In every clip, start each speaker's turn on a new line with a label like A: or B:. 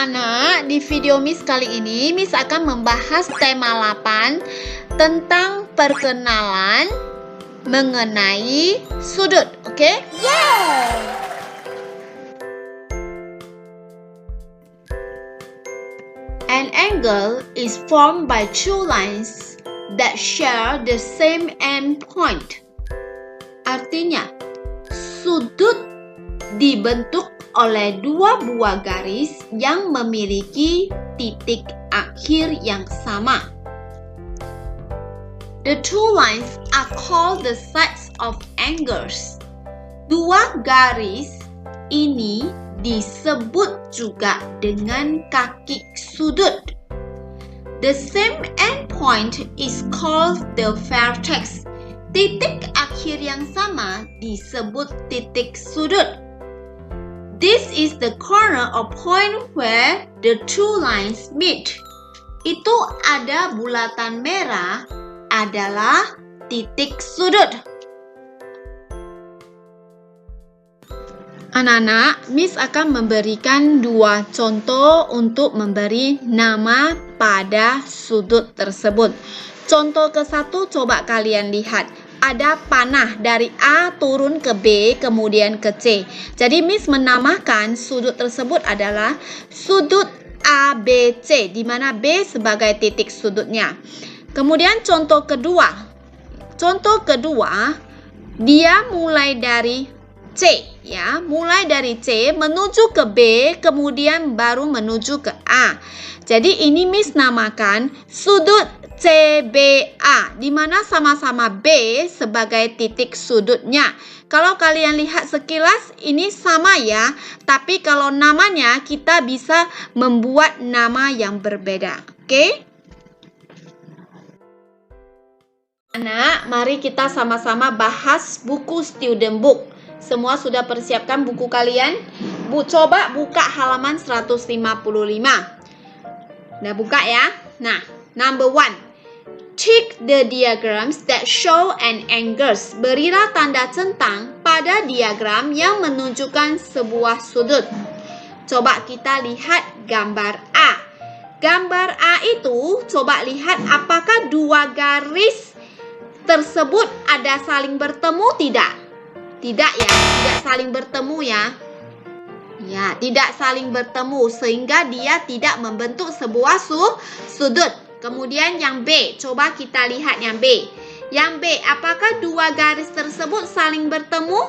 A: anak-anak, di video Miss kali ini Miss akan membahas tema 8 tentang perkenalan mengenai sudut, oke?
B: Yay!
A: An angle is formed by two lines that share the same endpoint. Artinya, sudut dibentuk oleh dua buah garis yang memiliki titik akhir yang sama. The two lines are called the sides of angles. Dua garis ini disebut juga dengan kaki sudut. The same endpoint is called the vertex. Titik akhir yang sama disebut titik sudut. This is the corner or point where the two lines meet. Itu ada bulatan merah adalah titik sudut. Anak-anak, Miss akan memberikan dua contoh untuk memberi nama pada sudut tersebut. Contoh ke-1 coba kalian lihat. Ada panah dari A turun ke B, kemudian ke C. Jadi Miss menamakan sudut tersebut adalah sudut ABC, di mana B sebagai titik sudutnya. Kemudian contoh kedua. Contoh kedua, dia mulai dari C, ya, mulai dari C menuju ke B, kemudian baru menuju ke A. Jadi ini Miss namakan sudut CBA, di mana sama-sama B sebagai titik sudutnya. Kalau kalian lihat sekilas ini sama ya, tapi kalau namanya kita bisa membuat nama yang berbeda. Oke? Anak, mari kita sama-sama bahas buku student book. Semua sudah persiapkan buku kalian? Coba buka halaman 155. Udah buka ya? Nah, number 1. Tick the diagrams that show an angles. Berilah tanda centang pada diagram yang menunjukkan sebuah sudut. Coba kita lihat gambar A. Gambar A itu, coba lihat apakah dua garis tersebut ada saling bertemu tidak? Tidak ya, tidak saling bertemu ya. Ya, tidak saling bertemu sehingga dia tidak membentuk sebuah sudut. Kemudian yang B, coba kita lihat yang B. Yang B, apakah dua garis tersebut saling bertemu?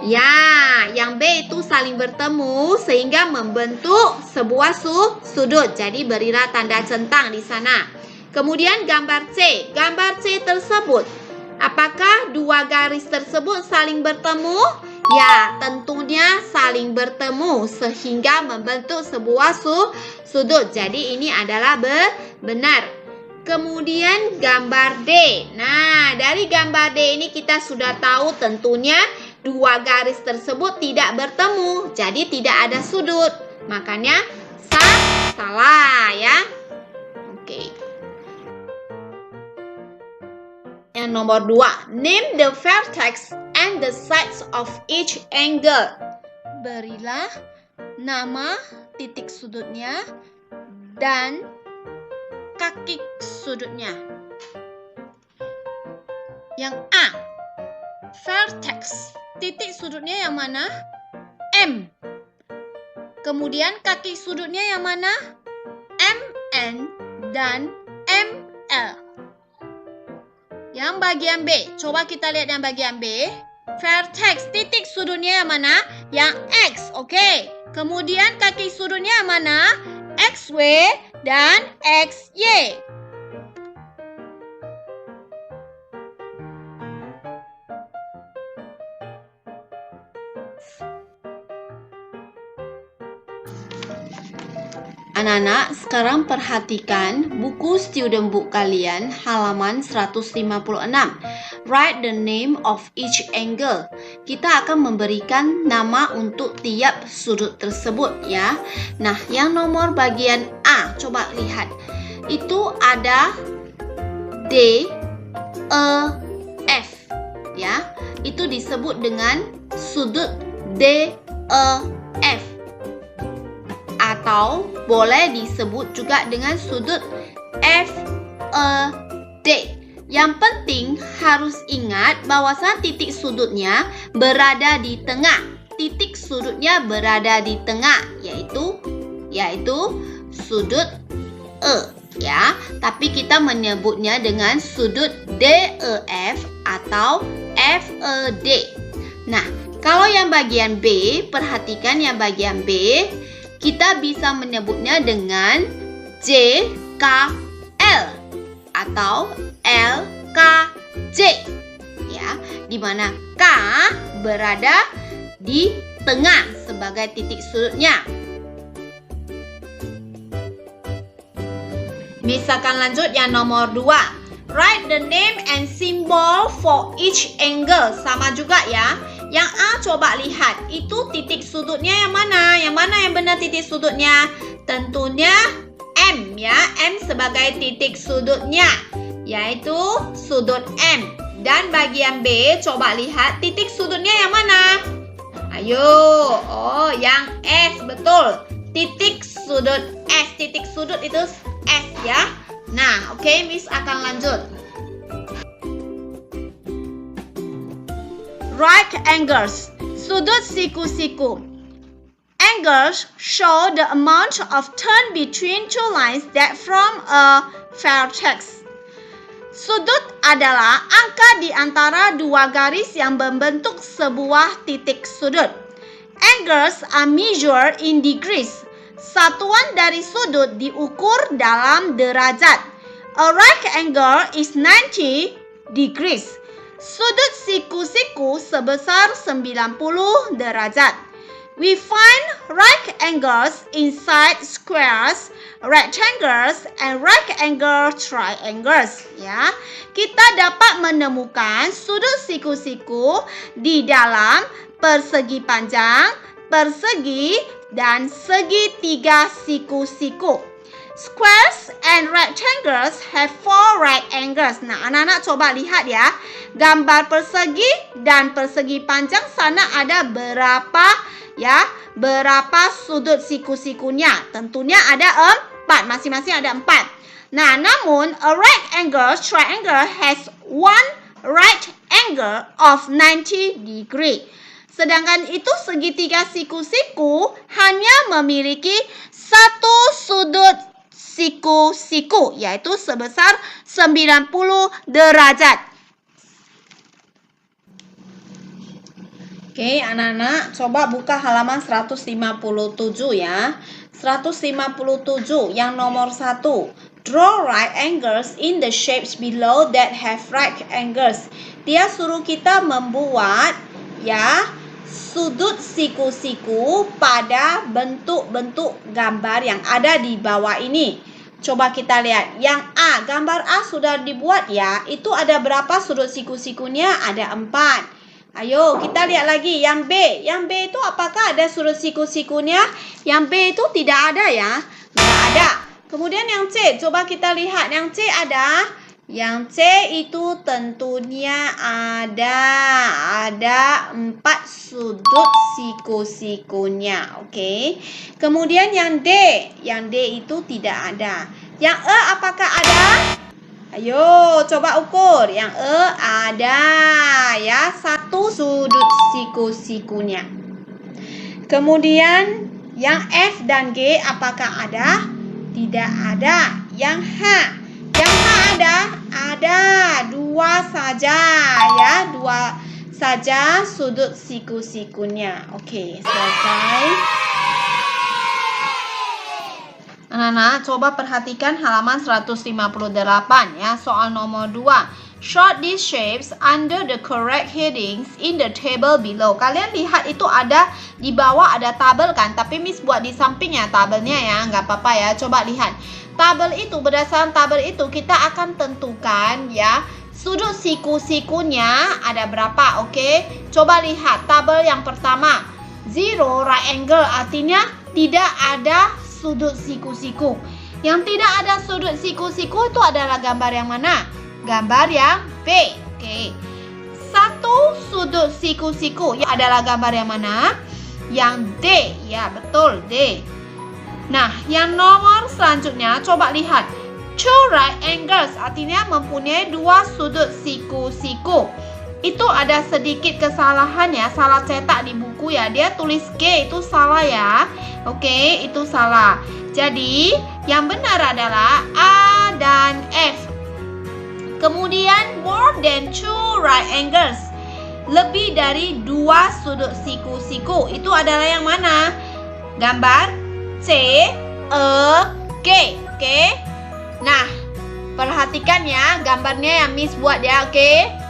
A: Ya, yang B itu saling bertemu sehingga membentuk sebuah sudut. Jadi berilah tanda centang di sana. Kemudian gambar C. Gambar C tersebut, apakah dua garis tersebut saling bertemu? Ya, tentunya saling bertemu sehingga membentuk sebuah sudut. Jadi ini adalah benar. Kemudian gambar D. Nah, dari gambar D ini kita sudah tahu tentunya dua garis tersebut tidak bertemu. Jadi tidak ada sudut. Makanya salah ya. Oke. Yang nomor 2, name the vertex and the sides of each angle. Berilah nama titik sudutnya dan kaki sudutnya. Yang A, vertex. Titik sudutnya yang mana? M. Kemudian kaki sudutnya yang mana? MN dan ML. Yang bagian B, coba kita lihat yang bagian B. Vertex, titik sudutnya yang mana? Yang X, oke. Kemudian kaki sudutnya yang mana? XY dan XY. Anak-anak, sekarang perhatikan buku student book kalian halaman 156. Write the name of each angle. Kita akan memberikan nama untuk tiap sudut tersebut ya. Nah, yang nomor bagian A, coba lihat. Itu ada D, E, F ya. Itu disebut dengan sudut D, E, F. atau boleh disebut juga dengan sudut FED. Yang penting harus ingat bahwa titik sudutnya berada di tengah. Titik sudutnya berada di tengah, yaitu sudut E, ya. Tapi kita menyebutnya dengan sudut DEF atau FED. Nah, kalau yang bagian B, perhatikan yang bagian B, kita bisa menyebutnya dengan JKL atau LKJ, ya, di mana K berada di tengah sebagai titik sudutnya. Misalkan lanjut yang nomor 2. Write the name and symbol for each angle. Sama juga ya. Yang A coba lihat, itu titik sudutnya yang mana? Yang mana yang benar titik sudutnya? Tentunya M, ya. M sebagai titik sudutnya, yaitu sudut M. Dan bagian B coba lihat titik sudutnya yang mana? Ayo, oh yang S, betul. Titik sudut S, titik sudut itu S, ya. Nah, oke, Miss akan lanjut. Right angles, sudut siku-siku. Angles show the amount of turn between two lines that form a vertex. Sudut adalah angka di antara dua garis yang membentuk sebuah titik sudut. Angles are measured in degrees. Satuan dari sudut diukur dalam derajat. A right angle is 90 degrees. Sudut siku-siku sebesar 90 derajat. We find right angles inside squares, rectangles, and right angle triangles. Ya, kita dapat menemukan sudut siku-siku di dalam persegi panjang, persegi, dan segitiga siku-siku. Squares and rectangles have 4 right angles. Nah, anak-anak coba lihat ya. Gambar persegi dan persegi panjang sana ada berapa ya? Berapa sudut siku-sikunya? Tentunya ada 4. Masing-masing ada 4. Nah, namun a right angle triangle has one right angle of 90 degree. Sedangkan itu segitiga siku-siku hanya memiliki satu sudut siku-siku, yaitu sebesar 90 derajat. Oke, anak-anak, coba buka halaman 157 ya. 157 yang nomor 1. Draw right angles in the shapes below that have right angles. Dia suruh kita membuat ya sudut siku-siku pada bentuk-bentuk gambar yang ada di bawah ini. Coba kita lihat. Yang A, gambar A sudah dibuat ya. Itu ada berapa sudut siku-sikunya? Ada 4. Ayo kita lihat lagi yang B. Yang B itu apakah ada sudut siku-sikunya? Yang B itu tidak ada ya. Tidak ada. Kemudian yang C, coba kita lihat. Yang C ada. Yang C itu tentunya ada 4 sudut siku-sikunya. Oke. Kemudian yang D. Yang D itu tidak ada. Yang E apakah ada? Ayo coba ukur. Yang E ada ya 1 sudut siku-sikunya. Kemudian yang F dan G apakah ada? Tidak ada. Yang H. Yang H ada 2 saja ya, 2 saja sudut siku-sikunya. Oke, selesai. Anak-anak, coba perhatikan halaman 158 ya, soal nomor 2. Sort these shapes under the correct headings in the table below. Kalian lihat itu ada di bawah ada tabel kan, tapi Miss buat di sampingnya tabelnya ya, nggak apa-apa ya. Coba lihat. Tabel itu, berdasarkan tabel itu kita akan tentukan ya sudut siku-sikunya ada berapa. Oke, coba lihat tabel yang pertama. 0 right angle artinya tidak ada sudut siku-siku. Yang tidak ada sudut siku-siku itu adalah gambar yang mana? Gambar yang B. Oke. 1 sudut siku-siku adalah gambar yang mana? Yang D. Ya, betul, D. Nah, yang nomor selanjutnya coba lihat. Two right angles artinya mempunyai dua sudut siku-siku. Itu ada sedikit kesalahan ya, salah cetak di buku ya. Dia tulis G itu salah ya. Oke, itu salah. Jadi, yang benar adalah A dan F. Kemudian more than two right angles. Lebih dari dua sudut siku-siku. Itu adalah yang mana? Gambar C, E, G. Oke. Nah, perhatikan ya gambarnya yang Miss buat ya, oke?